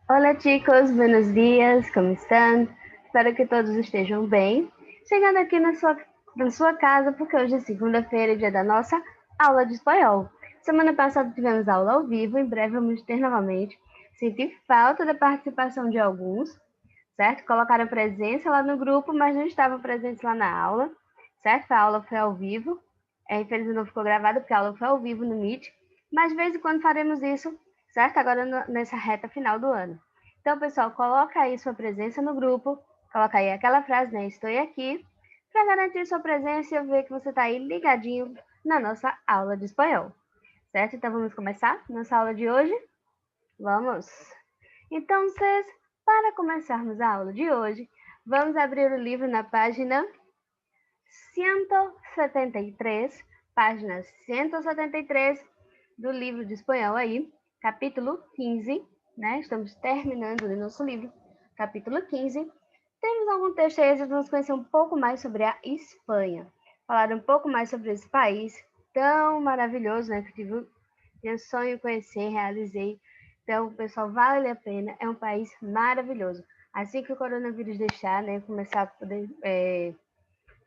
Hola chicos, buenos dias, como estão? Espero que todos estejam bem. Chegando aqui na sua casa, porque hoje é segunda-feira, dia da nossa aula de espanhol. Semana passada tivemos aula ao vivo, em breve vamos ter novamente. Senti falta da participação de alguns, certo? Colocaram presença lá no grupo, mas não estavam presentes lá na aula, certo? A aula foi ao vivo. Infelizmente não ficou gravada, porque a aula foi ao vivo no Meet, mas de vez em quando faremos isso, certo? Agora nessa reta final do ano. Então, pessoal, coloca aí sua presença no grupo, coloca aí aquela frase, né? Estou aqui, para garantir sua presença e eu ver que você está aí ligadinho na nossa aula de espanhol, certo? Então, vamos começar nossa aula de hoje? Vamos! Então, para começarmos a aula de hoje, vamos abrir o livro na página 173, página 173 do livro de espanhol aí, capítulo 15, né? Estamos terminando o nosso livro, capítulo 15. Temos algum texto aí, vamos conhecer um pouco mais sobre a Espanha, falar um pouco mais sobre esse país tão maravilhoso, né? Que eu tive sonho em conhecer, realizei. Então, pessoal, vale a pena, é um país maravilhoso. Assim que o coronavírus deixar, né, começar a poder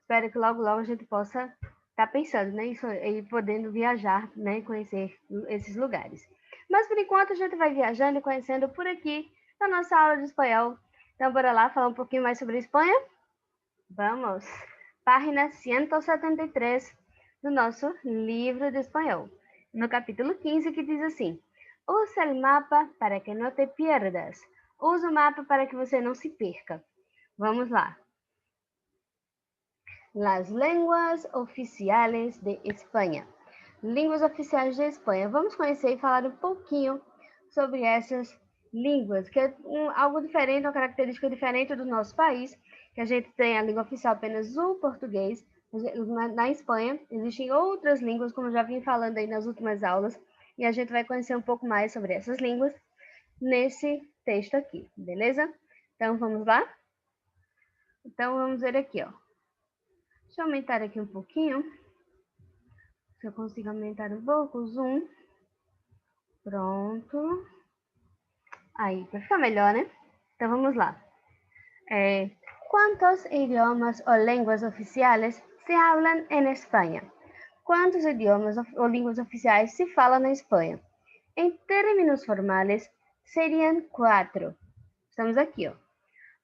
espero que logo, logo a gente possa estar pensando, né, isso, e podendo viajar, né, e conhecer esses lugares. Mas por enquanto a gente vai viajando e conhecendo por aqui na nossa aula de espanhol. Então, bora lá falar um pouquinho mais sobre a Espanha? Vamos! Página 173 do nosso livro de espanhol, no capítulo 15, que diz assim: Usa o mapa para que não te pierdas. Usa o mapa para que você não se perca. Vamos lá. Las lenguas oficiales de Espanha. Línguas oficiais de Espanha. Vamos conhecer e falar um pouquinho sobre essas línguas, que é algo diferente, uma característica diferente do nosso país, que a gente tem a língua oficial apenas o português. Na Espanha existem outras línguas, como eu já vim falando aí nas últimas aulas, e a gente vai conhecer um pouco mais sobre essas línguas nesse texto aqui, beleza? Então vamos lá? Então vamos ver aqui, ó. Deixa eu aumentar aqui um pouquinho. Se eu consigo aumentar um pouco o zoom. Pronto. Aí, para ficar melhor, né? Então vamos lá. ¿Cuántos idiomas o lenguas oficiales se hablan en España? Quantos idiomas ou línguas oficiais se falam na Espanha? Em termos formais, seriam quatro. Estamos aqui, ó.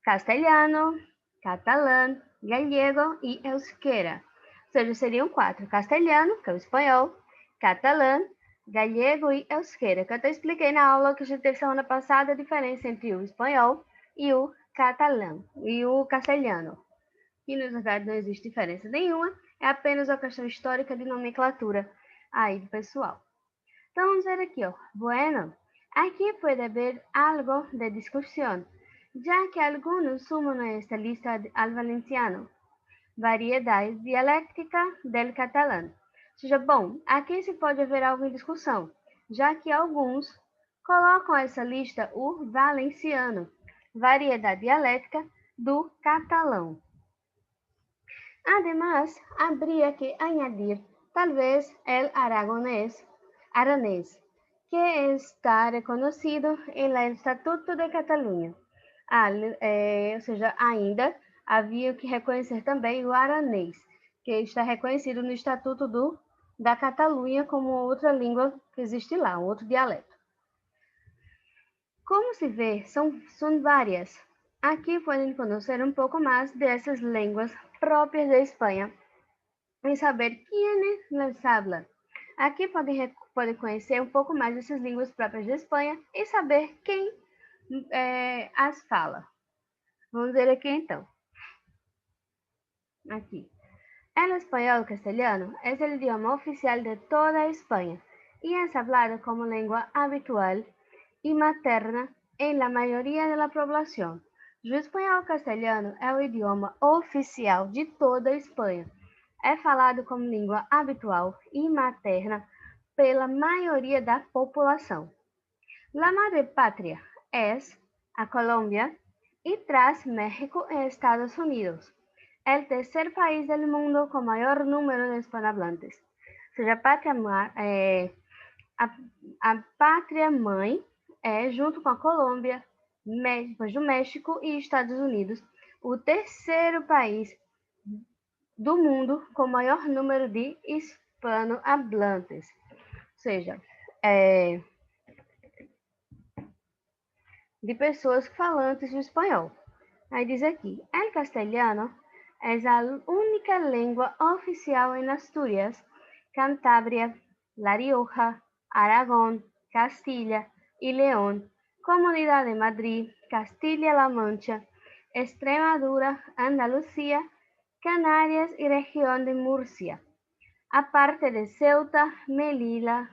Castelhano, catalão, gallego e euskera. Ou seja, seriam quatro: castelhano, que é o espanhol, catalão, gallego e euskera, que eu até expliquei na aula que a gente teve semana passada a diferença entre o espanhol e o catalão e o castelhano. E na verdade não existe diferença nenhuma, é apenas uma questão histórica de nomenclatura aí do pessoal. Então vamos ver aqui, ó. Bueno, aquí puede haber algo de discusión, ya que algunos suman a esta lista al valenciano, variedad dialéctica del catalán. Ou seja, bom, aqui se pode haver algo em discussão, já que alguns colocam a essa lista o valenciano, variedade dialética do catalão. Además, habría que añadir tal vez el aranés, que está reconocido en el Estatuto de Cataluña. Ou seja, ainda havia que reconhecer também o aranês, que está reconhecido no Estatuto da Catalunha como outra língua que existe lá, um outro dialeto. Como se vê, são várias. Aqui podem conhecer um pouco mais dessas línguas próprias da Espanha e saber quem las habla. Aqui podem conhecer um pouco mais dessas línguas próprias da Espanha e saber quem as fala. Vamos ver aqui então. Aqui. El español castellano es el idioma oficial de toda España y es hablado como lengua habitual y materna en la mayoría de la población. O espanhol castelhano é o idioma oficial de toda a Espanha. É falado como língua habitual e materna pela maioria da população. La madre patria es a Colombia y tras México y Estados Unidos, el tercer país del mundo con mayor número de hispanohablantes. Ou seja, a pátria mãe é, junto com a Colômbia, depois do México e Estados Unidos, o terceiro país do mundo com maior número de hispanohablantes, ou seja, de pessoas falantes de espanhol. Aí diz aqui, el castellano es la única lengua oficial en Asturias, Cantabria, La Rioja, Aragón, Castilla y León, Comunidad de Madrid, Castilla-La Mancha, Extremadura, Andalucía, Canarias y región de Murcia, aparte de Ceuta, Melilla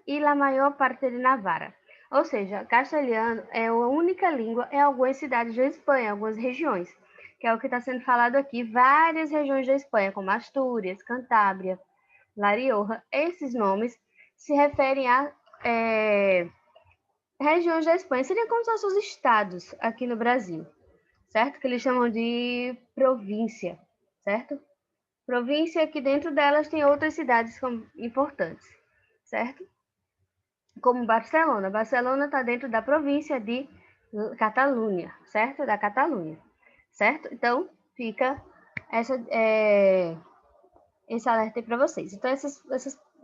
e a maior parte de Navarra. Ou seja, castelhano é a única língua em algumas cidades da Espanha, algumas regiões, que é o que está sendo falado aqui, várias regiões da Espanha, como Astúrias, Cantábria, La Rioja. Esses nomes se referem a regiões da Espanha, seriam como se fossem os estados aqui no Brasil, certo? Que eles chamam de província, certo? Província que dentro delas tem outras cidades importantes, certo? Como Barcelona. Barcelona está dentro da província de Catalunha, certo? Da Catalunha, certo? Então, fica esse alerta aí para vocês. Então,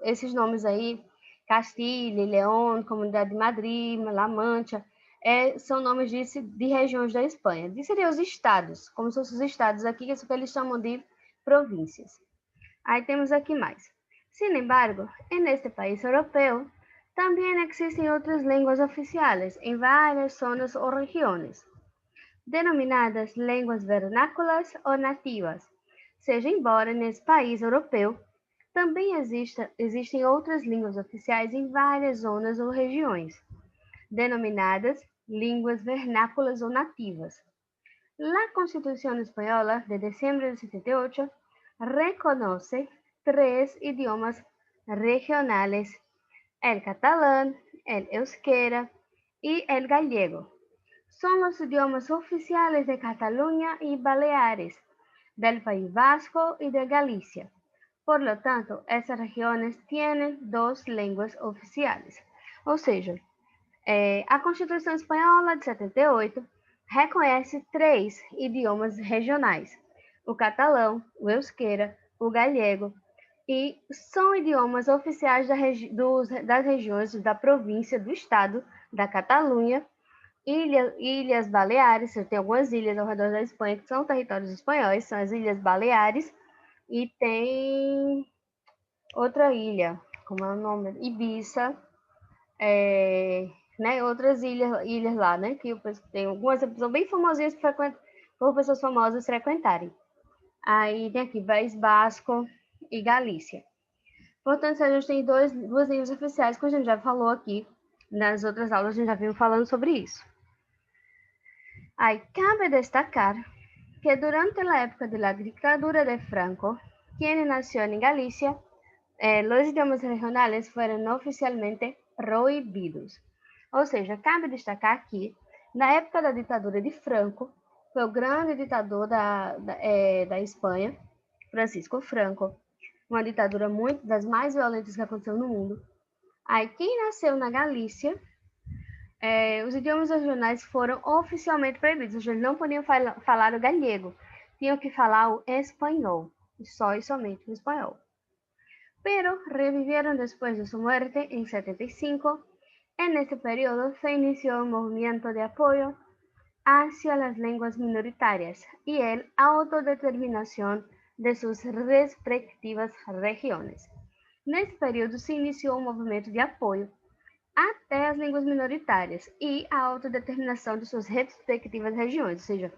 esses nomes aí, Castilha, León, Comunidade de Madrid, La Mancha, são nomes de regiões da Espanha. Isso seriam os estados, como se fossem os estados aqui, que é isso que eles chamam de províncias. Aí temos aqui mais. Sin embargo, en este país europeo, también existen otras lenguas oficiales en varias zonas o regiones, denominadas lenguas vernáculas ou nativas. Seja embora nesse país europeu também existem outras línguas oficiais em várias zonas ou regiões, denominadas línguas vernáculas ou nativas. La Constitución Española de diciembre de 78 reconoce 3 idiomas regionales: el catalán, el euskera y el gallego. Son los idiomas oficiales de Cataluña y Baleares, del País Vasco y de Galicia. Por lo tanto, esas regiones tienen 2 lenguas oficiales. Ou seja, a Constituição Espanhola de 78 reconhece 3 idiomas regionais: o catalão, o euskera, o gallego, e são idiomas oficiais das regiões da província do estado da Catalunha, Ilhas Baleares. Tem algumas ilhas ao redor da Espanha que são territórios espanhóis, são as Ilhas Baleares, e tem outra ilha, como é o nome? Ibiza, né? Outras ilhas lá, né? Que tem algumas que são bem famosinhas por pessoas famosas frequentarem. Aí tem aqui País Basco e Galícia. Portanto, a gente tem duas línguas oficiais, que a gente já falou aqui. Nas outras aulas a gente já viu falando sobre isso. Aí cabe destacar que durante a época da ditadura de Franco, quem nasceu em Galícia, os idiomas regionais foram oficialmente proibidos. Ou seja, cabe destacar que, na época da ditadura de Franco, foi o grande ditador da Espanha, Francisco Franco, uma ditadura muito das mais violentas que aconteceu no mundo. Aí, quem nasceu na Galícia, os idiomas regionais foram oficialmente proibidos, ou seja, eles não podiam falar o galego, tinham que falar o espanhol, só e somente o espanhol. Pero revivieron después de su muerte en 75. En este periodo se inició un movimiento de apoyo hacia las lenguas minoritarias y la autodeterminación de sus respectivas regiones. Nesse período se iniciou um movimento de apoio até as línguas minoritárias e a autodeterminação de suas respectivas regiões, ou seja,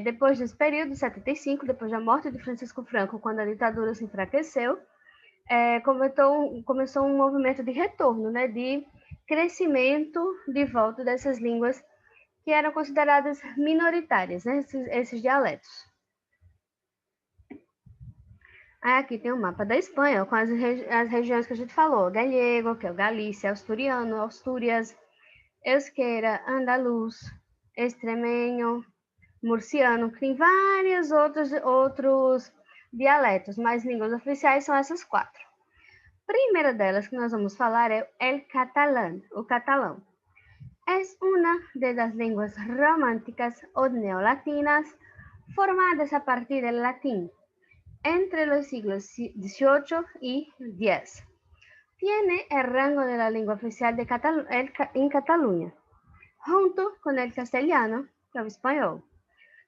depois desse período, de 75, depois da morte de Francisco Franco, quando a ditadura se enfraqueceu, começou um movimento de retorno, né, de crescimento de volta dessas línguas que eram consideradas minoritárias, né, esses dialetos. Aqui tem o mapa da Espanha, com as regiões que a gente falou: gallego, que é o Galícia, asturiano, Astúrias, euskera, andaluz, extremeño, murciano, que tem vários outros dialetos, mas línguas oficiais são essas 4. A primeira delas que nós vamos falar é o catalão. Es una de las lenguas románticas o neolatinas formadas a partir del latín entre los siglos XVIII y X. Tiene el rango de la lengua oficial en Cataluña, junto con el castellano y el español.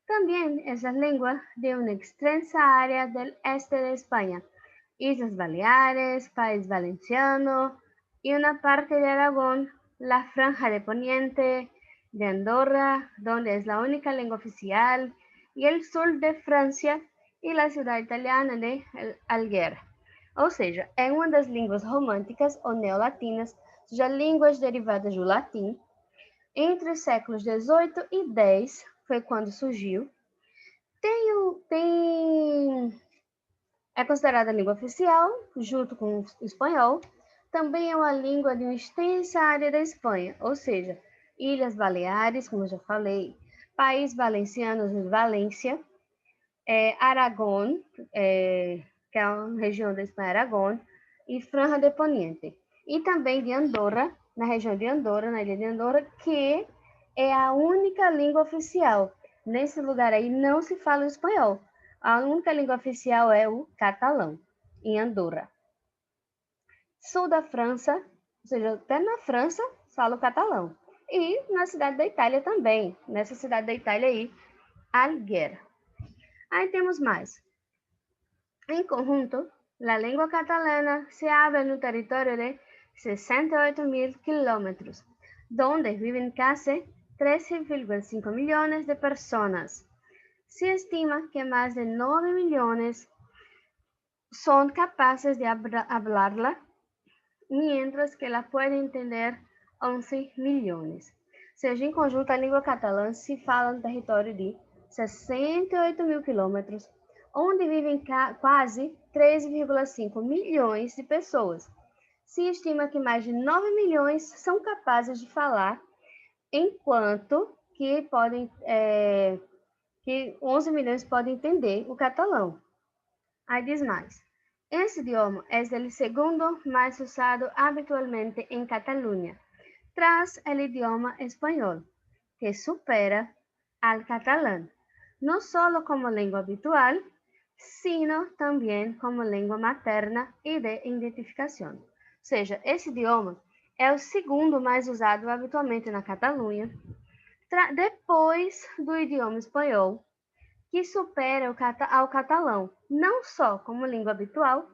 También es la lengua de una extensa área del este de España, Islas Baleares, País Valenciano y una parte de Aragón, la Franja de Poniente de Andorra, donde es la única lengua oficial, y el sur de Francia y la ciudad italiana de Alger. Ou seja, é uma das línguas românticas ou neolatinas, ou seja, línguas derivadas do latim. Entre os séculos XVIII e X foi quando surgiu. É considerada a língua oficial, junto com o espanhol. Também é uma língua de uma extensa área da Espanha, ou seja, Ilhas Baleares, como eu já falei, País Valenciano de Valência, Aragón, que é uma região da Espanha, Aragón, e Franja de Poniente. E também de Andorra, na região de Andorra, na ilha de Andorra, que é a única língua oficial. Nesse lugar aí não se fala o espanhol. A única língua oficial é o catalão, em Andorra. Sul da França, ou seja, até na França fala o catalão. E na cidade da Itália também, nessa cidade da Itália aí, Alger. Aí temos mais. Em conjunto, a língua catalana se habla no território de 68.000 kilómetros, donde viven casi 13,5 millones de personas. Se estima que más de 9 millones son capaces de hablarla, mientras que la pueden entender 11 milhões. Ou seja, em conjunto, a língua catalã se fala no território de 68.000 quilômetros, onde vivem quase 13,5 milhões de pessoas. Se estima que mais de 9 milhões são capazes de falar, enquanto que 11 milhões podem entender o catalão. Aí diz mais. Esse idioma é o segundo mais usado habitualmente em Cataluña, tras el idioma espanhol, que supera al catalán, no solo como lengua habitual, sino também como língua materna e de identificação. Ou seja, esse idioma é o segundo mais usado habitualmente na Catalunha, depois do idioma espanhol, que supera ao catalão, não só como língua habitual,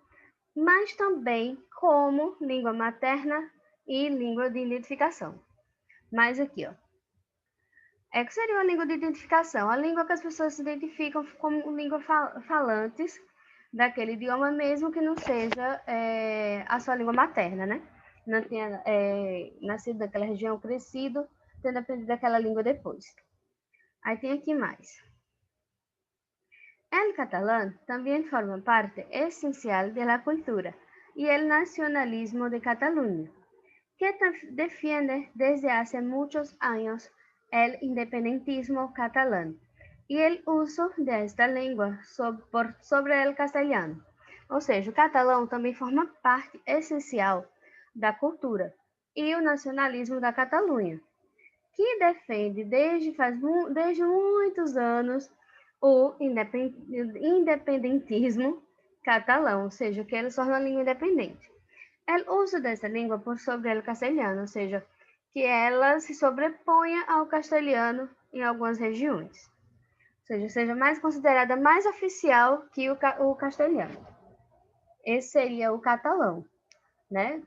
mas também como língua materna e língua de identificação. Mas aqui, ó. Que seria uma língua de identificação? A língua que as pessoas se identificam como língua falantes daquele idioma, mesmo que não seja a sua língua materna, né? Não tenha nascido daquela região, crescido, tendo aprendido aquela língua depois. Aí tem aqui mais. El catalán también forma parte esencial de la cultura y el nacionalismo de Cataluña, que defiende desde hace muchos años el independentismo catalán y el uso de esta lengua sobre el castellano. Ou seja, o catalão também forma parte essencial da cultura e o nacionalismo da Catalunha, que defende desde muitos anos o independentismo catalão, ou seja, que ele torna a língua independente. O uso dessa língua por sobre o castelhano, ou seja, que ela se sobreponha ao castelhano em algumas regiões. Ou seja mais considerada mais oficial que o castelhano. Esse seria o catalão, né?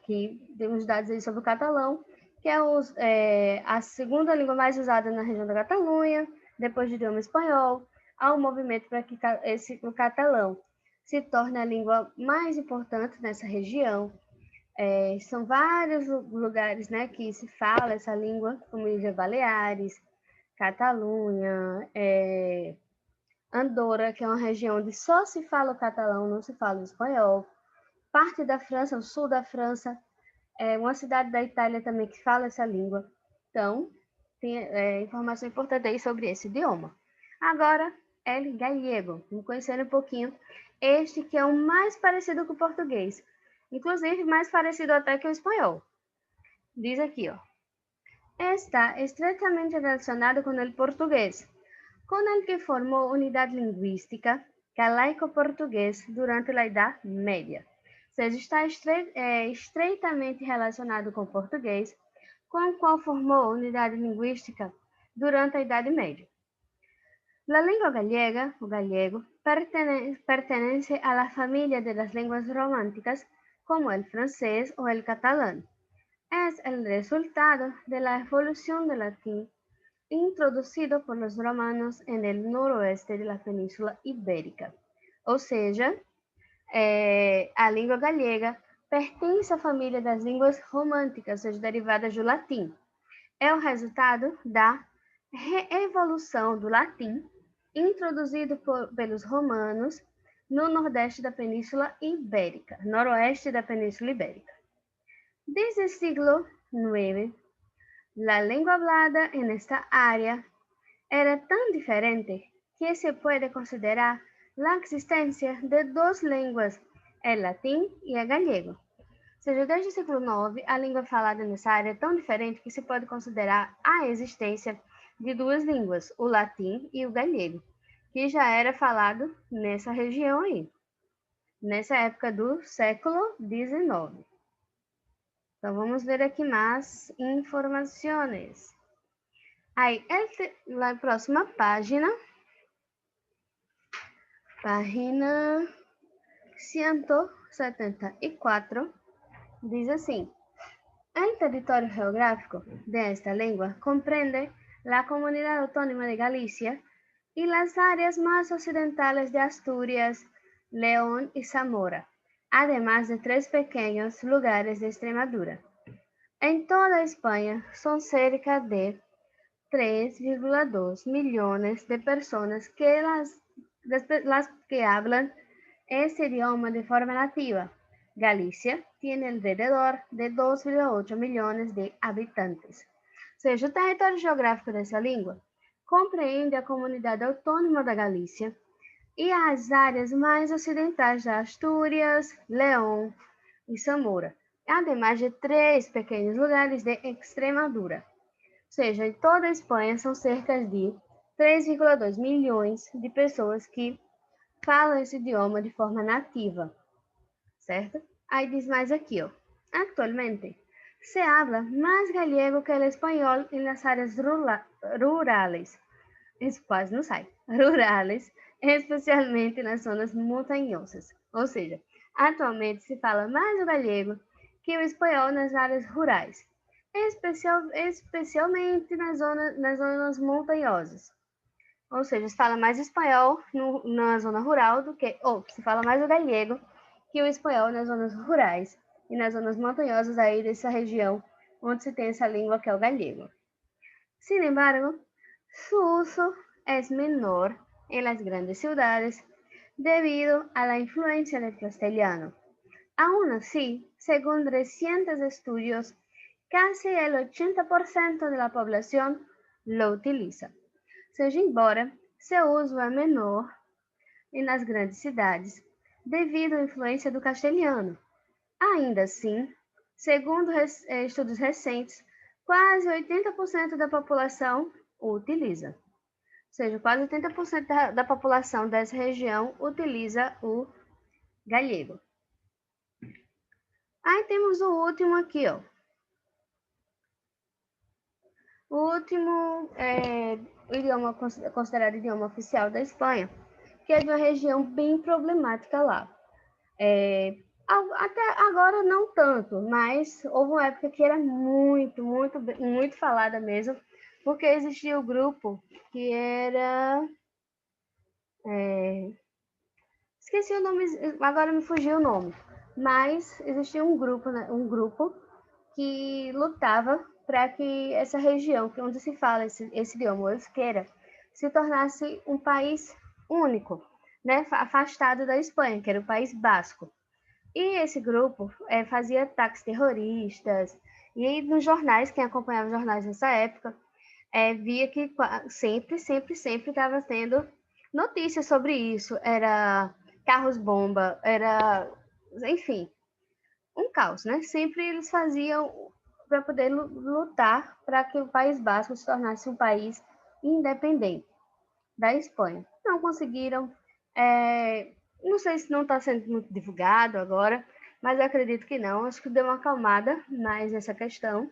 Que temos dados aí sobre o catalão, que é a segunda língua mais usada na região da Catalunha, depois do idioma espanhol. Há um movimento para que o catalão se torne a língua mais importante nessa região. São vários lugares, né, que se fala essa língua, como Ilhas Baleares, Catalunha, Andorra, que é uma região onde só se fala o catalão, não se fala o espanhol. Parte da França, o sul da França, uma cidade da Itália também que fala essa língua. Então, tem informação importante aí sobre esse idioma. Agora, el gallego. Vamos conhecer um pouquinho este que é o mais parecido com o português. Inclusive, mais parecido até que o espanhol. Diz aqui, ó. Está estretamente relacionado con el portugués, con el que formó unidad lingüística galaico-português durante a Idade Média. Ou seja, está estreitamente relacionado com o português, com o qual formou unidade linguística durante a Idade Média. La lengua gallega, o gallego, pertenece a la familia de las lenguas románticas como el francés o el catalán. Es el resultado de la evolución del latín introduzido por los romanos en el noroeste de la Península Ibérica. Ou seja, a língua gallega pertence à família das línguas românticas, ou seja, derivadas do latim. É o resultado da reevolução do latim introduzido pelos romanos no nordeste da Península Ibérica, noroeste da Península Ibérica. Desde el siglo IX, la lengua hablada en esta área era tan diferente que se puede considerar la existencia de dos lenguas, el latim e el gallego. Ou seja, desde o século IX, a língua falada nessa área é tão diferente que se pode considerar a existência de duas línguas, o latim e o galego, que já era falado nessa região aí, nessa época do século XIX. Então, vamos ver aqui mais informações. Aí, na próxima página, página 174, diz assim: el territorio geográfico de esta lengua comprende la comunidad autónoma de Galicia y las áreas más occidentales de Asturias, León y Zamora, además de 3 pequeños lugares de Extremadura. En toda España son cerca de 3,2 millones de personas que las que hablan este idioma de forma nativa. Galicia tiene alrededor de 2,8 milhões de habitantes. Ou seja, o território geográfico dessa língua compreende a comunidade autônoma da Galícia e as áreas mais ocidentais da Astúrias, León e Zamora, ademais de 3 pequenos lugares de Extremadura. Ou seja, em toda a Espanha são cerca de 3,2 milhões de pessoas que falam esse idioma de forma nativa, certo? Aí diz mais aqui, ó. Actualmente, se habla más gallego que el español en las áreas rurales. Isso quase não sai. Rurales, especialmente nas zonas montanhosas. Ou seja, atualmente se fala mais o galego que o espanhol nas áreas rurais, especialmente nas zonas montanhosas. Ou seja, se fala mais espanhol na zona rural do que, ou se fala mais o galego que o espanhol nas zonas rurais e nas zonas montanhosas aí dessa região onde se tem essa língua que é o galego. Sin embargo, su uso es menor en las grandes ciudades debido a la influencia del castellano. Aún así, según recientes estudios, casi el 80% de la población lo utiliza. Ou seja, embora seu uso é menor nas grandes cidades, devido à influência do castelhano. Ainda assim, segundo estudos recentes, quase 80% da população o utiliza. Ou seja, quase 80% da população dessa região utiliza o galego. Aí temos o último aqui, ó. O último idioma considerado idioma oficial da Espanha, que é de uma região bem problemática lá. Até agora não tanto, mas houve uma época que era muito, muito, muito falada mesmo, porque existia o grupo que era... esqueci o nome, agora me fugiu o nome, mas existia um grupo que lutava para que essa região, onde se fala esse idioma, o euskera, se tornasse um país único, né, afastado da Espanha, que era o País Basco. E esse grupo fazia ataques terroristas, e aí nos jornais, quem acompanhava os jornais nessa época, via que sempre estava tendo notícias sobre isso, era carros-bomba, era, enfim, um caos, né? Sempre eles faziam para poder lutar para que o País Basco se tornasse um país independente da Espanha. Não conseguiram, não sei se não está sendo muito divulgado agora, mas eu acredito que não. Acho que deu uma acalmada mais nessa questão,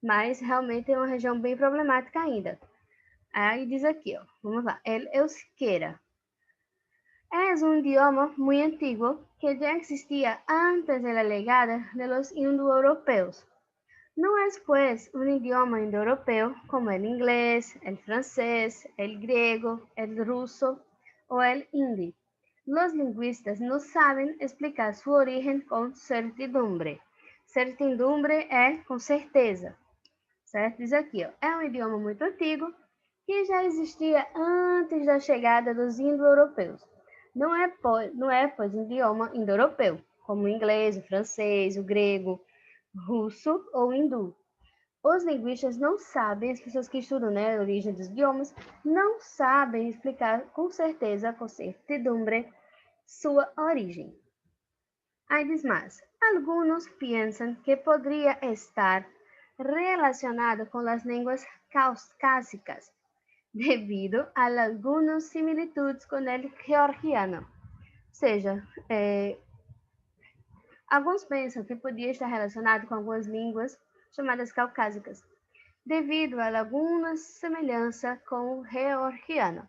mas realmente é uma região bem problemática ainda. Aí diz aqui, ó, vamos lá, el euskera. Es un idioma muy antiguo que ya existía antes de la llegada de los indoeuropeos. No es pues un idioma indoeuropeo como el inglés, el francés, el griego, el ruso o el hindi. Los lingüistas no saben explicar su origen con certidumbre. Certidumbre é com certeza, certo? Diz aqui, ó, é um idioma muito antigo que já existia antes da chegada dos indo-europeus. Não é, pois, um idioma indo-europeu, como o inglês, o francês, o grego, russo ou hindu. Os linguistas não sabem, as pessoas que estudam, né, a origem dos idiomas, não sabem explicar com certeza, com certidumbre, sua origem. Aí diz mais, alguns pensam que poderia estar relacionado com as línguas caucásicas, devido a algumas similitudes com o georgiano. Ou seja, alguns pensam que podia estar relacionado com algumas línguas chamadas caucásicas, devido a alguma semelhança com o georgiano.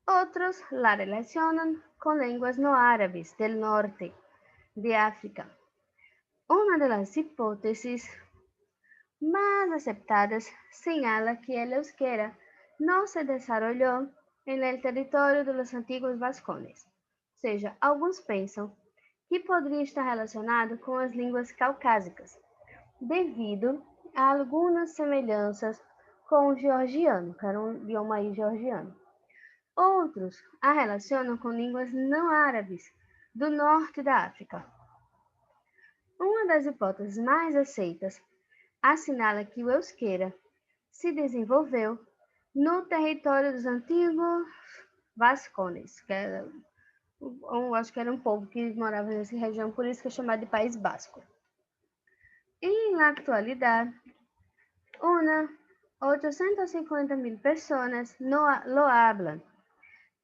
Otros la relacionan con lenguas no árabes del norte de África. Una de las hipótesis más aceptadas señala que el euskera no se desarrolló en el territorio de los antiguos vascones. Ou seja, alguns pensam que poderia estar relacionado com as línguas caucásicas, devido a algumas semelhanças com o georgiano, que era um idioma georgiano. Outros a relacionam com línguas não árabes do norte da África. Uma das hipóteses mais aceitas assinala que o euskera se desenvolveu no território dos antigos vascones, que acho que era um povo que morava nessa região, por isso que é chamado de País Basco. Na atualidade, unas 850.000 personas lo hablan,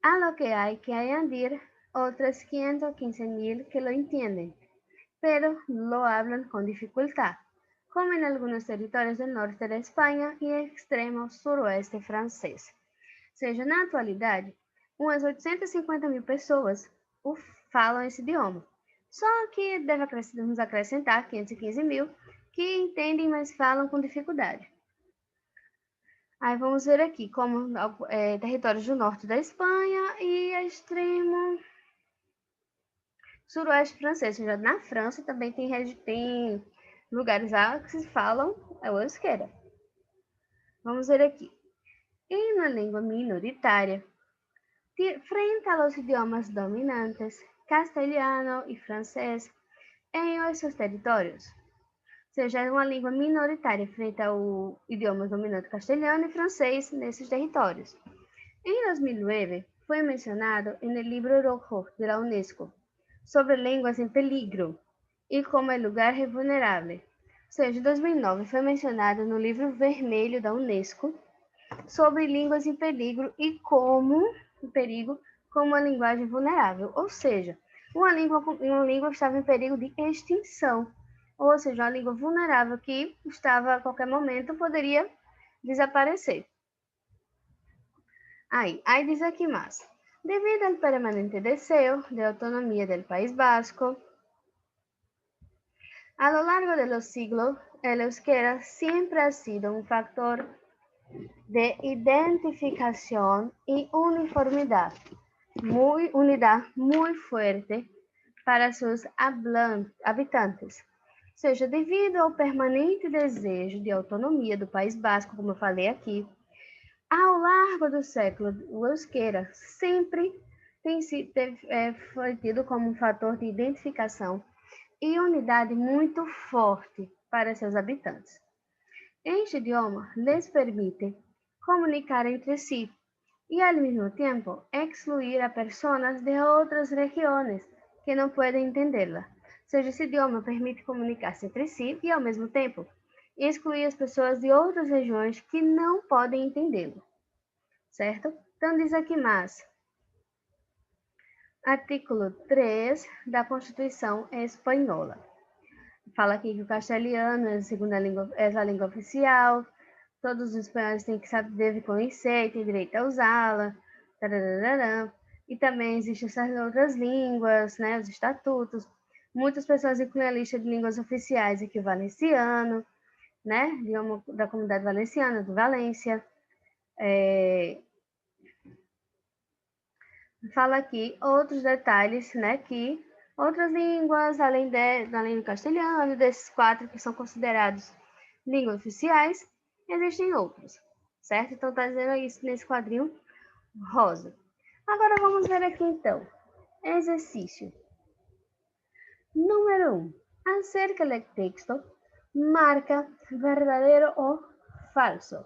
a lo que hay que añadir otras 515.000 que lo entienden, pero lo hablan con dificultad, como en algunos territorios del norte de Espanha e extremo suroeste francês. Ou seja, na atualidade, umas 850.000 pessoas falam esse idioma. Só que devemos acrescentar 515.000 que entendem, mas falam com dificuldade. Aí vamos ver aqui como territórios do norte da Espanha e extremo suroeste francês. Já na França também tem lugares lá que se falam o euskera. Vamos ver aqui. Em uma língua minoritária, frente a los idiomas dominantes, castelhano e francês, em esses territórios. Ou seja, é uma língua minoritária frente ao idioma dominante castelhano e francês nesses territórios. Em 2009, foi mencionado no livro rojo de la Unesco sobre línguas em peligro e como é lugar vulnerável. Ou seja, em 2009 foi mencionado no livro vermelho da Unesco sobre línguas em perigo e como uma linguagem vulnerável. Ou seja, uma língua estava em perigo de extinção. Ou seja, uma língua vulnerável que estava a qualquer momento poderia desaparecer. Aí diz aqui mais. Devido al permanente deseo de autonomía del País Vasco, a lo largo de los siglos, el euskera siempre ha sido un factor de identificación y unidad muy fuerte para sus habitantes. Ou seja, devido ao permanente desejo de autonomia do País Basco, como eu falei aqui, ao largo do século, o euskera sempre foi tido como um fator de identificação e unidade muito forte para seus habitantes. Este idioma les permite comunicar entre si y al mismo tiempo excluir a personas de otras regiones que no pueden entenderla. Ou seja, esse idioma permite comunicar-se entre si e, ao mesmo tempo, excluir as pessoas de outras regiões que não podem entendê-lo, certo? Então, diz aqui mais. Artículo 3 da Constituição Espanhola. Fala aqui que o castelhano é a segunda língua, é a língua oficial, todos os espanhóis têm que saber, devem conhecer, têm direito a usá-la, e também existem essas outras línguas, né, os estatutos. Muitas pessoas incluem a lista de línguas oficiais aqui o valenciano, né, idioma da comunidade valenciana, do Valência. Fala aqui outros detalhes, né, que outras línguas, além do castelhano, desses 4 que são considerados línguas oficiais, existem outros, certo? Então, está dizendo isso nesse quadrinho rosa. Agora, vamos ver aqui, então. Exercício. Número 1. Acerca del texto, marca verdadero o falso.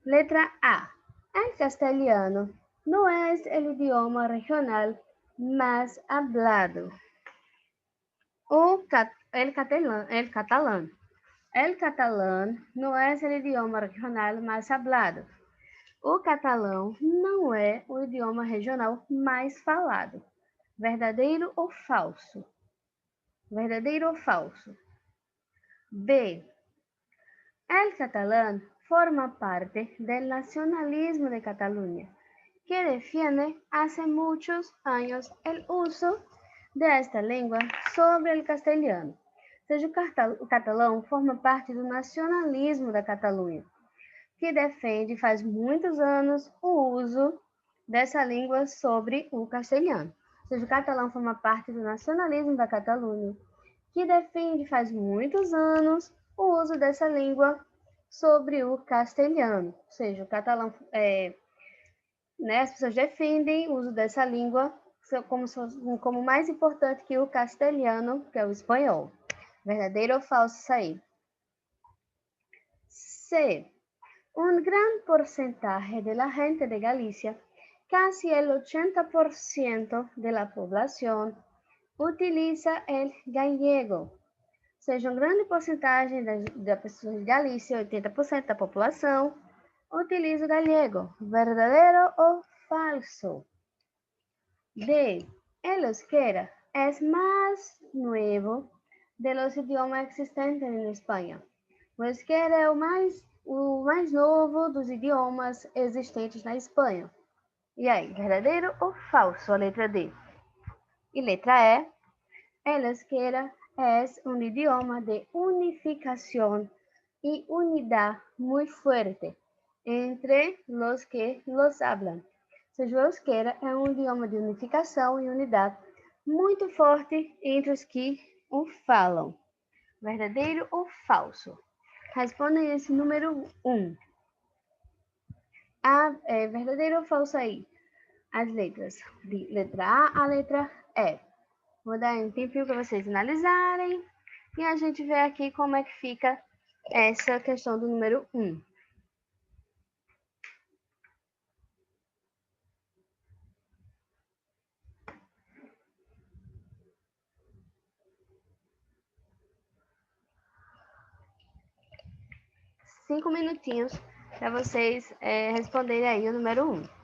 Letra A. El castellano no es el idioma regional más hablado. El catalán. El catalán no es el idioma regional más hablado. O catalão não é o idioma regional mais falado. Verdadeiro ou falso? Verdadeiro ou falso? B. El catalán forma parte del nacionalismo de Cataluña, que defiende hace muchos años el uso de esta lengua sobre el castellano. Ou seja, o catalão forma parte do nacionalismo da Catalunha, que defende faz muitos anos o uso dessa língua sobre o castelhano. Ou seja, o catalão forma parte do nacionalismo da Catalunha, que defende faz muitos anos o uso dessa língua sobre o castelhano. Ou seja, o catalão, né, as pessoas defendem o uso dessa língua como mais importante que o castelhano, que é o espanhol. Verdadeiro ou falso isso aí? C. Un gran porcentaje de la gente de Galicia, casi el 80% de la población, utiliza el gallego. Ou seja, uma grande porcentagem das pessoas de Galícia, 80% da população, utiliza o gallego. Verdadeiro ou falso? D. El euskera es más nuevo de los idiomas existentes en España. O euskera é o mais novo dos idiomas existentes na Espanha. E aí, verdadeiro ou falso? A letra D. E letra E. El euskera es un idioma de unificación y unidad muy fuerte entre los que los hablan. Ou seja, o euskera é um idioma de unificação e unidade muito forte entre os que o falam. Verdadeiro ou falso? Respondem esse número 1. Verdadeiro ou falso aí? As letras de letra A letra E. Vou dar um tempinho para vocês analisarem e a gente vê aqui como é que fica essa questão do número 1. Cinco minutinhos para vocês responderem aí o número 1.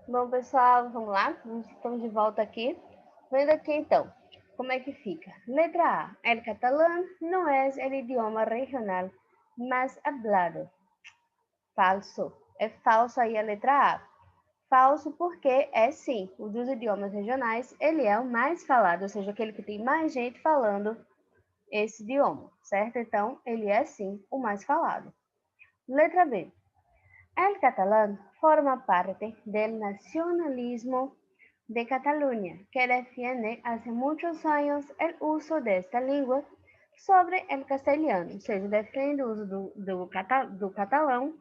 Bom, pessoal, vamos lá? Estamos de volta aqui. Vendo aqui, então, como é que fica. Letra A. El catalán no es el idioma regional más hablado. Falso. É falso aí a letra A. Falso porque é sim, o dos idiomas regionais, ele é o mais falado, ou seja, aquele que tem mais gente falando esse idioma, certo? Então, ele é sim o mais falado. Letra B. El catalán forma parte del nacionalismo de Cataluña, que defiende hace muchos años el uso de esta lengua sobre el castellano, ou seja, defende o uso do catalão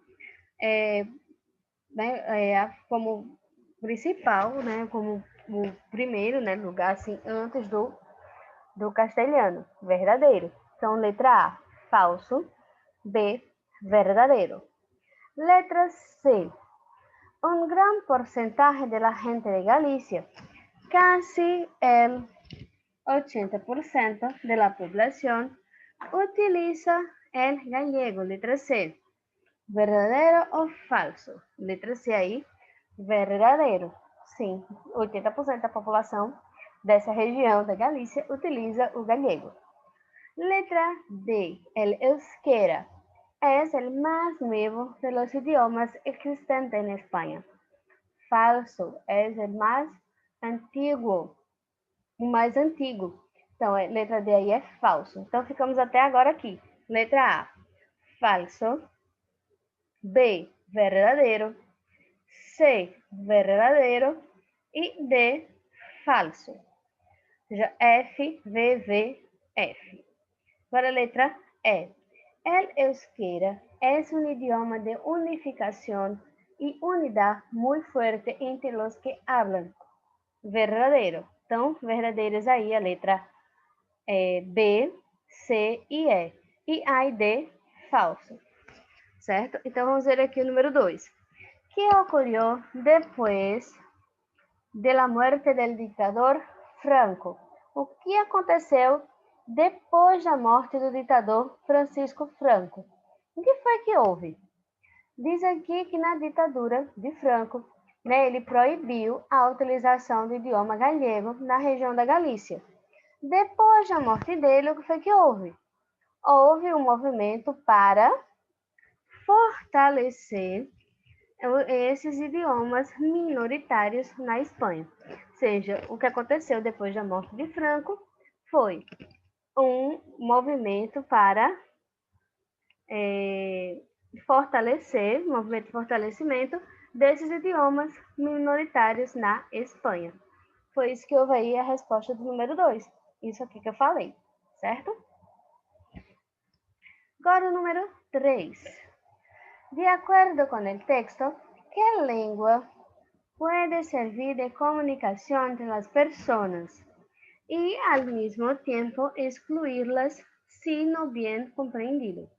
como principal, né, como o primeiro, né, lugar assim, antes do castelhano, verdadeiro. Então, letra A, falso. B, verdadeiro. Letra C. Un gran porcentaje de la gente de Galicia, casi el 80% de la población, utiliza el gallego. Letra C. ¿Verdadero o falso? Letra C aí, verdadeiro. Sim, 80% da população dessa região da Galícia utiliza o galego. Letra D. El euskera es el más nuevo de los idiomas existentes en España. Falso, es el más antiguo, o mais antigo. Então, a letra D aí é falso. Então, ficamos até agora aqui. Letra A, falso. B, verdadeiro. C, verdadeiro. E D, falso. Ou seja, F, V, V, F. Agora a letra E. El euskera es un idioma de unificación y unidad muy fuerte entre los que hablan. Verdadeiro. Então, verdadeiras aí a letra B, C e E. E A e D, falso. Certo? Então, vamos ver aqui o número 2. Que ocorreu depois de la muerte del dictador Franco? O que aconteceu depois da morte do ditador Francisco Franco? O que foi que houve? Diz aqui que na ditadura de Franco, né, ele proibiu a utilização do idioma galego na região da Galícia. Depois da morte dele, o que foi que houve? Houve um movimento para fortalecer esses idiomas minoritários na Espanha. Ou seja, o que aconteceu depois da morte de Franco foi um movimento para movimento de fortalecimento desses idiomas minoritários na Espanha. Foi isso que houve aí a resposta do número 2. Isso aqui que eu falei, certo? Agora o número 3. De acordo com o texto, que língua pode servir de comunicação entre as pessoas e, ao mesmo tempo, excluí-las se não bem compreendido?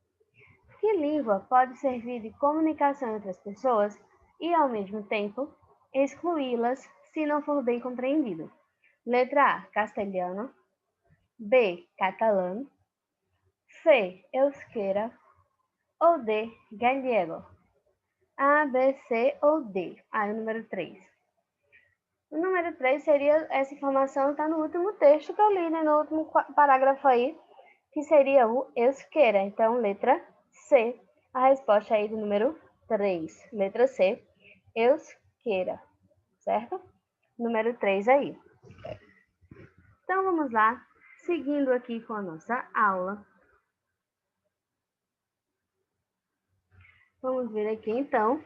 Que língua pode servir de comunicação entre as pessoas e, ao mesmo tempo, excluí-las se não for bem compreendido? Letra A, castelhano. B, catalão. C, euskera. Ou D, gallego. A, B, C ou D? Ah, o número 3. O número 3 seria, essa informação está no último texto que eu li, né, no último parágrafo aí, que seria o euskera. Então, letra C, a resposta aí do número 3. Letra C, euskera, certo? Número 3 aí. Então, vamos lá, seguindo aqui com a nossa aula. Vamos ver aqui, então,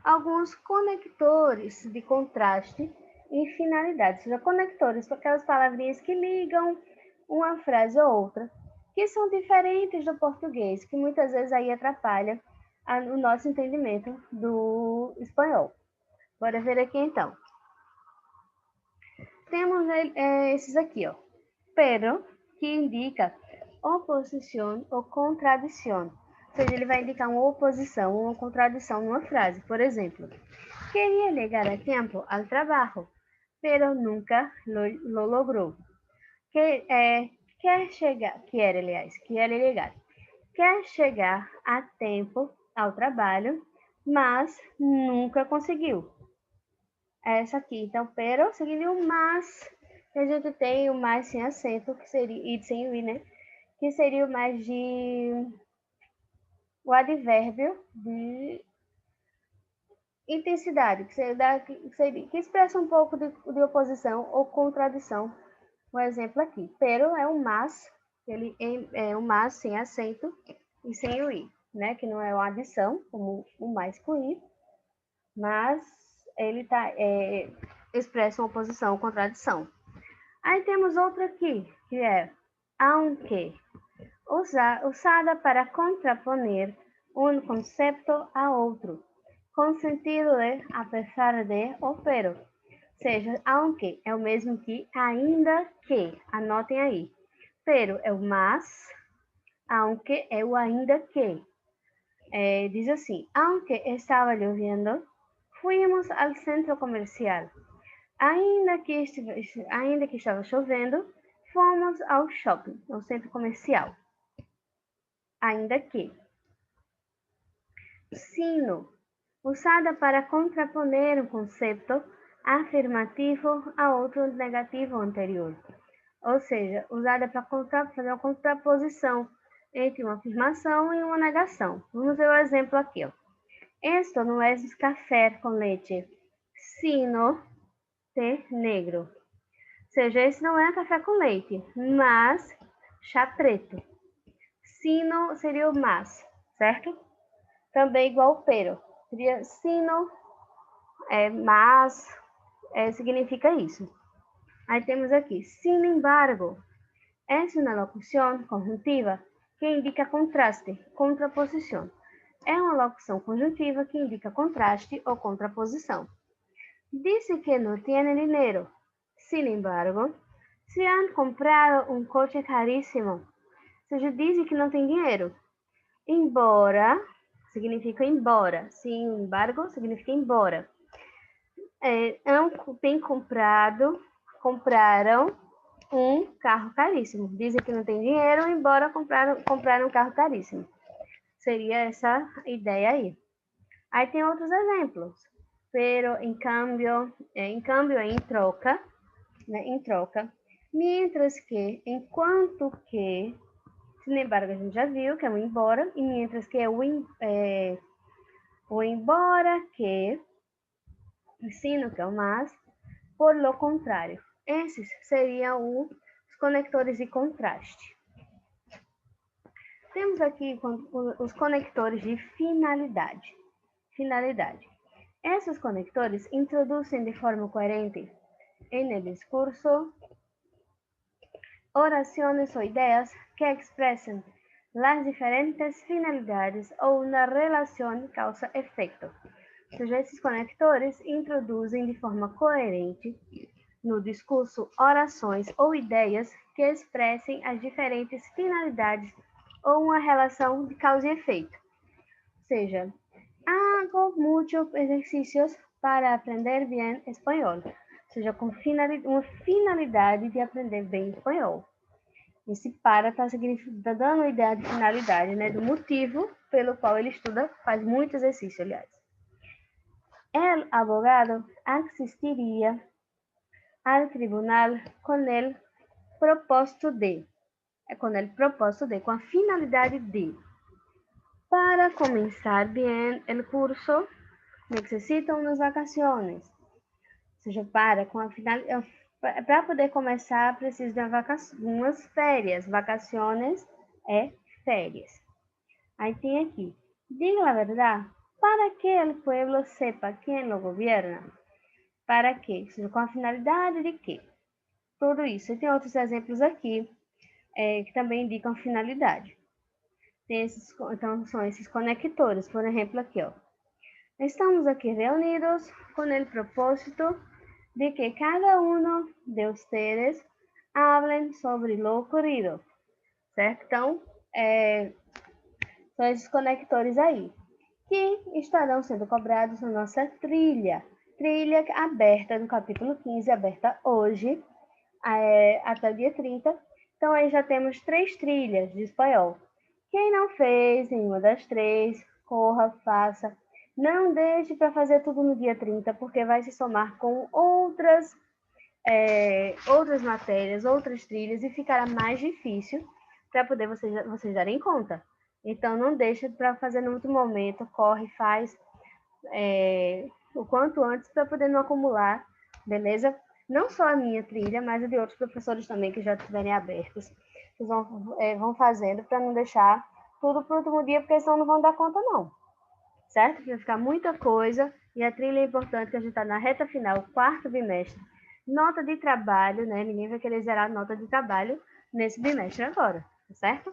alguns conectores de contraste e finalidade. Ou seja, conectores são aquelas palavrinhas que ligam uma frase ou outra, que são diferentes do português, que muitas vezes aí atrapalha o nosso entendimento do espanhol. Bora ver aqui, então. Temos esses aqui, ó. Pero, que indica oposição ou contradição. Ou seja, ele vai indicar uma oposição ou uma contradição numa frase. Por exemplo, queria chegar a tempo ao trabalho, pero nunca lo logrou. Quer chegar a tempo ao trabalho, mas nunca conseguiu. é essa aqui. Então, pero seguindo o mas, a gente tem o mais sem acento, que seria, e sem o i, né? Que seria o mais de o advérbio de intensidade, que expressa um pouco de oposição ou contradição. Um exemplo aqui, pero é um mas, ele é um mas sem acento e sem o i, né? Que não é uma adição, como o mais com i, mas ele expressa uma oposição ou contradição. Aí temos outro aqui, que é aunque, usada para contraponer um conceito a outro, com sentido de a pesar de ou pero. Ou seja, aunque é o mesmo que ainda que, anotem aí. Pero é o mas, aunque é o ainda que. Diz assim, aunque estava chovendo, fuimos ao centro comercial. Ainda que estava chovendo, fomos ao shopping, ao centro comercial. Ainda que. Sino, usada para contraponer um conceito afirmativo a outro negativo anterior. Ou seja, usada para fazer uma contraposição entre uma afirmação e uma negação. Vamos ver o exemplo aqui. Ó. Esto não é café com leite, sino té negro. Ou seja, esse não é café com leite, mas chá preto. Sino seria o mas, certo? Também igual o pero. Seria sino, mas, significa isso. Aí temos aqui, sin embargo, es una locución conjuntiva que indica contraste, contraposição. É uma locução conjuntiva que indica contraste ou contraposição. Dice que no tiene dinero. Sin embargo, se han comprado um coche caríssimo. Ou seja, diz que não tem dinheiro. Embora significa embora. Sin embargo significa embora. Compraram um carro caríssimo. Dizem que não tem dinheiro, embora compraram um carro caríssimo. Seria essa ideia aí. Aí tem outros exemplos. Pero, em cambio, em troca, né, em troca. Mientras que, enquanto que, sin embargo, a gente já viu que é o embora, e mientras que é o embora que, sino que é o mas, por lo contrário. Esses seriam os conectores de contraste. Temos aqui os conectores de finalidade. Esses conectores introduzem de forma coerente en el discurso oraciones o ideas que expresan las diferentes finalidades ou uma relação causa-efeito. Ou seja, esses conectores introduzem de forma coerente no discurso orações ou ideias que expressem as diferentes finalidades ou uma relação de causa e efeito. Ou seja, hago muitos exercícios para aprender bem espanhol. Ou seja, com uma finalidade de aprender bem espanhol. Esse para está dando uma ideia de finalidade, né, do motivo pelo qual ele estuda, faz muito exercício, aliás. El abogado asistiria al tribunal com el propósito de, com a finalidade de. Para começar bem o curso, necessitam umas vacações. Ou seja, para poder começar, precisa de umas férias. Vacaciones é férias. Aí tem aqui, diga a verdade, para que o pueblo sepa quem lo gobierna. Para quê? Ou seja, com a finalidade de quê? Tudo isso. E tem outros exemplos aqui que também indicam finalidade. Então, são esses conectores. Por exemplo, aqui, ó. Estamos aqui reunidos com o propósito de que cada um de ustedes hablen sobre lo ocurrido. Certo? Então, são esses conectores aí, que estarão sendo cobrados na nossa trilha. Trilha aberta no capítulo 15, aberta hoje, até o dia 30. Então, aí já temos 3 trilhas de espanhol. Quem não fez nenhuma das 3, corra, faça. Não deixe para fazer tudo no dia 30, porque vai se somar com outras matérias, outras trilhas, e ficará mais difícil para poder vocês darem conta. Então, não deixe para fazer no último momento, corre, faz o quanto antes para poder não acumular, beleza? Não só a minha trilha, mas a de outros professores também que já estiverem abertos. Vocês vão fazendo para não deixar tudo para o último dia, porque senão não vão dar conta, não. Certo? Vai ficar muita coisa, e a trilha é importante, que a gente está na reta final, quarto bimestre. Nota de trabalho, né? Ninguém vai querer zerar a nota de trabalho nesse bimestre agora, tá certo?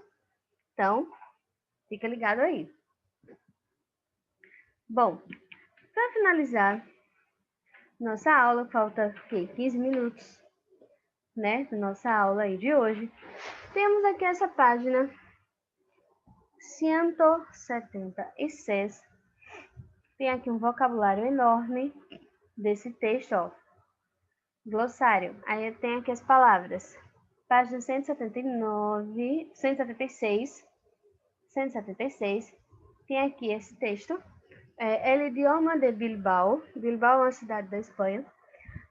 Então, fica ligado aí. Bom, para finalizar nossa aula, falta 15 minutos, né? Da nossa aula aí de hoje. Temos aqui essa página 176. Tem aqui um vocabulário enorme desse texto, ó. Glossário. Aí tem aqui as palavras. Página 179, 176, 176. Tem aqui esse texto. El idioma de Bilbao. Bilbao é uma cidade da Espanha.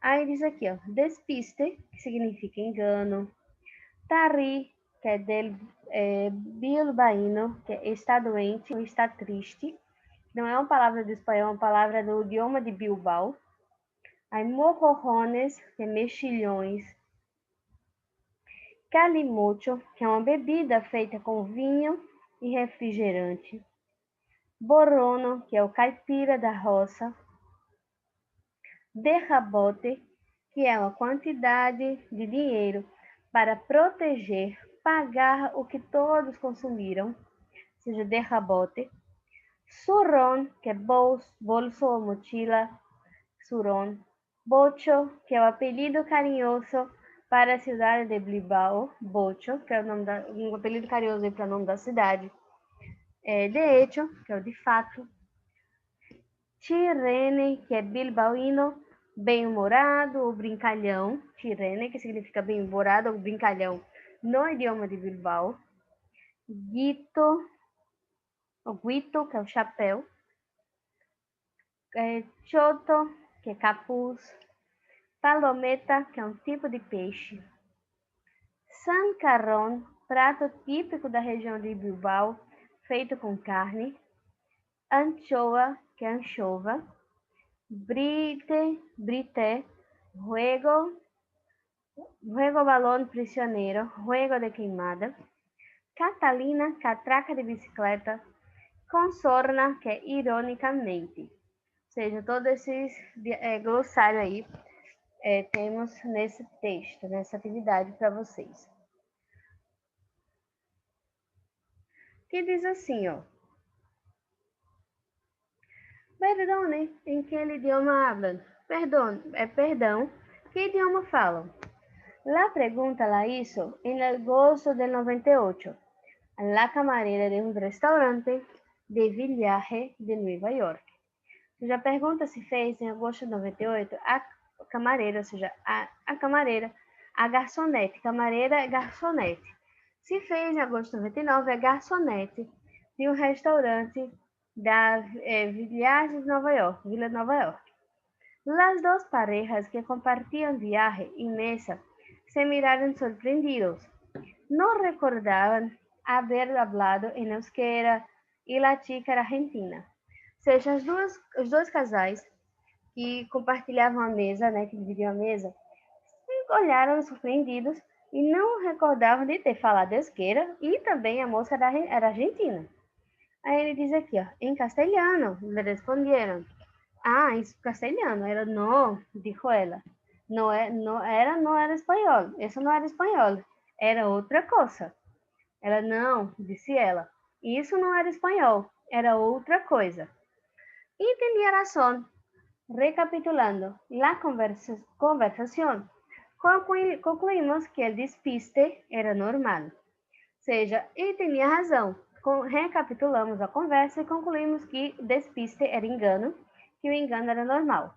Aí diz aqui, ó, despiste, que significa engano. Tarri, que é del bilbaíno, que é está doente ou está triste. Não é uma palavra do espanhol, é uma palavra do idioma de Bilbao. Aí morrojones, que é mexilhões. Calimocho, que é uma bebida feita com vinho e refrigerante. Borrono, que é o caipira da roça. Derrabote, que é uma quantidade de dinheiro para proteger, pagar o que todos consumiram, ou seja, derrabote. Surron, que é bolso ou mochila, surron. Bocho, que é o apelido carinhoso para a cidade de Bilbao, Bocho, que é um apelido carinhoso para o nome da cidade. De hecho, que é o de fato. Tirene, que é bilbaíno, bem-humorado ou brincalhão. Tirene, que significa bem-humorado ou brincalhão no idioma de Bilbao. Guito, o guito, que é o chapéu. Choto, que é capuz. Palometa, que é um tipo de peixe. Sancarrón, prato típico da região de Bilbao, feito com carne. Anchoa, que é anchova. Brite, juego balón prisioneiro, juego de queimada. Catalina, catraca de bicicleta. Consorna, que é ironicamente. Ou seja, todo esse glossário aí temos nesse texto, nessa atividade para vocês. Que diz assim, ó. Perdone, ¿en qué idioma hablan? Perdão, ¿qué idioma falam? La pregunta la hizo en agosto del 98 a la camarera de un restaurante de Village de Nueva York. Ou seja, a pergunta se fez em agosto de 98 a camareira, ou seja, a camareira, a garçonete. Camareira é garçonete. Se fez em agosto de 99 a garçonete de um restaurante da Village de Nova York, Vila de Nova York. Las dos parejas que compartían viaje y mesa se miraron sorprendidos. No recordaban haber hablado en euskera y la chica era argentina. Ou seja, os dois casais que compartilhavam a mesa, né, que dividiam a mesa, olharam surpreendidos e não recordavam de ter falado euskera, e também a moça era argentina. Aí ele diz aqui, ó, em castelhano, le respondieron. Ah, em castelhano. Ela, não, dijo ela. Não era espanhol. Isso não era espanhol. Era outra coisa. Ela, não, disse ela. Isso não era espanhol. Era outra coisa. E tenía razón. Recapitulando la conversación, concluímos que el despiste era normal. Ou seja, ele tinha razão. Recapitulamos a conversa e concluímos que despiste era engano, que o engano era normal.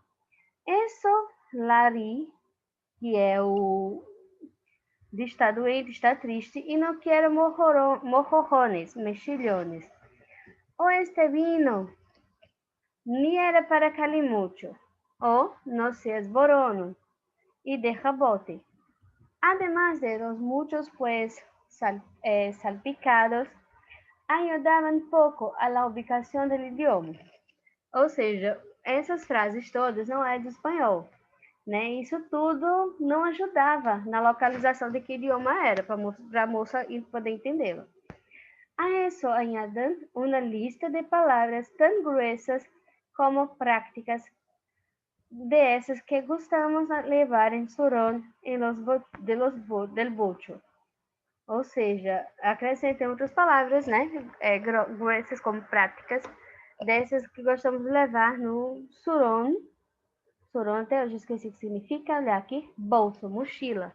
Isso, Lari, que é o de estar doente, está triste, e não quero morrojones, mexilhones. O este vino, ni era para calimucho, o no seas borono, y deja bote. Además de los muchos pues salpicados, ayudaban pouco a la ubicação do idioma. Ou seja, essas frases todas não é do espanhol, né? Isso tudo não ajudava na localização de que idioma era, para a moça poder entendê-lo. A isso añadan uma lista de palavras tão gruesas como práticas de essas que gostamos de levar em surón del bocho. Ou seja, acrescentem outras palavras, né? Gruesas como práticas, dessas que gostamos de levar no surón. Surón até hoje esqueci o que significa, olha aqui, bolso, mochila.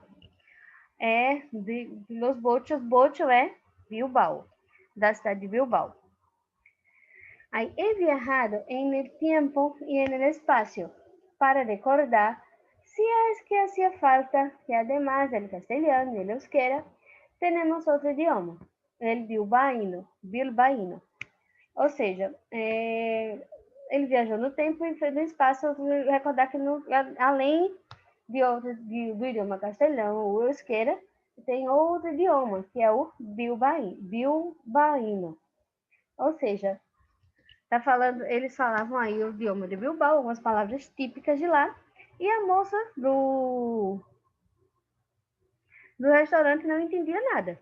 De los bochos, bocho é Bilbao, da cidade de Bilbao. Aí, he viajado en el tiempo y en el espacio para recordar si es que hacía falta que además del castellano y el euskera, tenemos outro idioma, el bilbaíno. Ou seja, ele viajou no tempo e foi no espaço, recordar que além do idioma castelhano ou euskera, tem outro idioma, que é o bilbaíno. Ou seja, eles falavam aí o idioma de Bilbao, algumas palavras típicas de lá, e a moça do restaurante não entendia nada,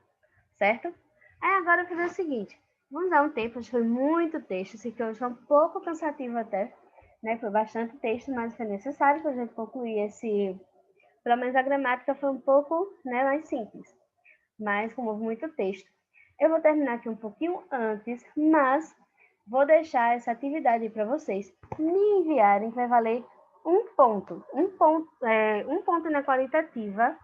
certo? Aí agora eu vou fazer o seguinte, vamos dar um tempo, hoje foi muito texto, sei que hoje foi um pouco cansativo até, né? Foi bastante texto, mas foi necessário para a gente concluir pelo menos a gramática foi um pouco, né, mais simples, mas como houve muito texto. Eu vou terminar aqui um pouquinho antes, mas vou deixar essa atividade para vocês me enviarem, que vai valer um ponto na qualitativa,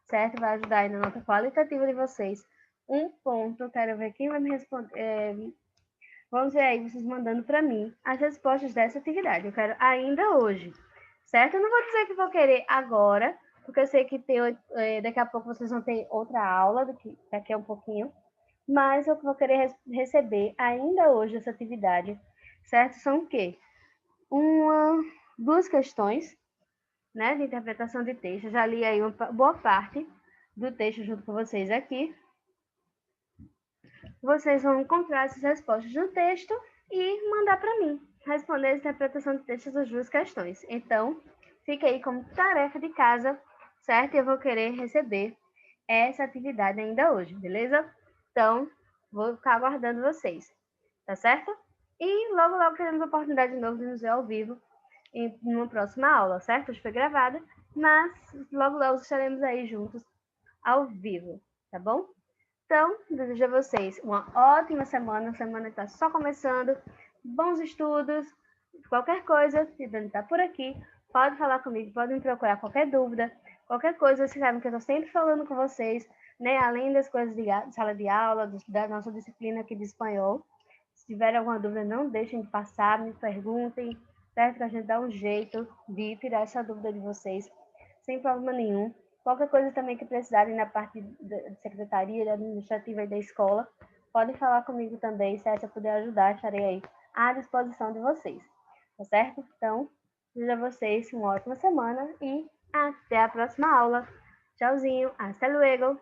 certo? Vai ajudar aí na nota qualitativa de vocês. Um ponto, quero ver quem vai me responder. Vamos ver aí vocês mandando para mim as respostas dessa atividade. Eu quero ainda hoje, certo? Eu não vou dizer que vou querer agora, porque eu sei que daqui a pouco vocês vão ter outra aula, daqui a um pouquinho, mas eu vou querer receber ainda hoje essa atividade, certo? São o quê? Duas questões, né, de interpretação de texto. Eu já li aí uma boa parte do texto junto com vocês aqui. Vocês vão encontrar essas respostas no texto e mandar para mim, responder a interpretação de texto das duas questões. Então, fica aí como tarefa de casa, certo? Eu vou querer receber essa atividade ainda hoje, beleza? Então, vou ficar aguardando vocês, tá certo? E logo, logo teremos a oportunidade de novo de nos ver ao vivo em uma próxima aula, certo? Hoje foi gravada, mas logo, logo estaremos aí juntos ao vivo, tá bom? Então, desejo a vocês uma ótima semana, a semana está só começando, bons estudos, qualquer coisa, se Dani está por aqui, pode falar comigo, pode me procurar qualquer dúvida, qualquer coisa, vocês sabem que eu estou sempre falando com vocês, né? Além das coisas de sala de aula, da nossa disciplina aqui de espanhol. Se tiverem alguma dúvida, não deixem de passar, me perguntem, certo? Para a gente dar um jeito de tirar essa dúvida de vocês, sem problema nenhum. Qualquer coisa também que precisarem na parte da secretaria, da administrativa e da escola, podem falar comigo também, se eu puder ajudar, estarei aí à disposição de vocês, tá certo? Então, desejo a vocês uma ótima semana e até a próxima aula. Tchauzinho, hasta luego!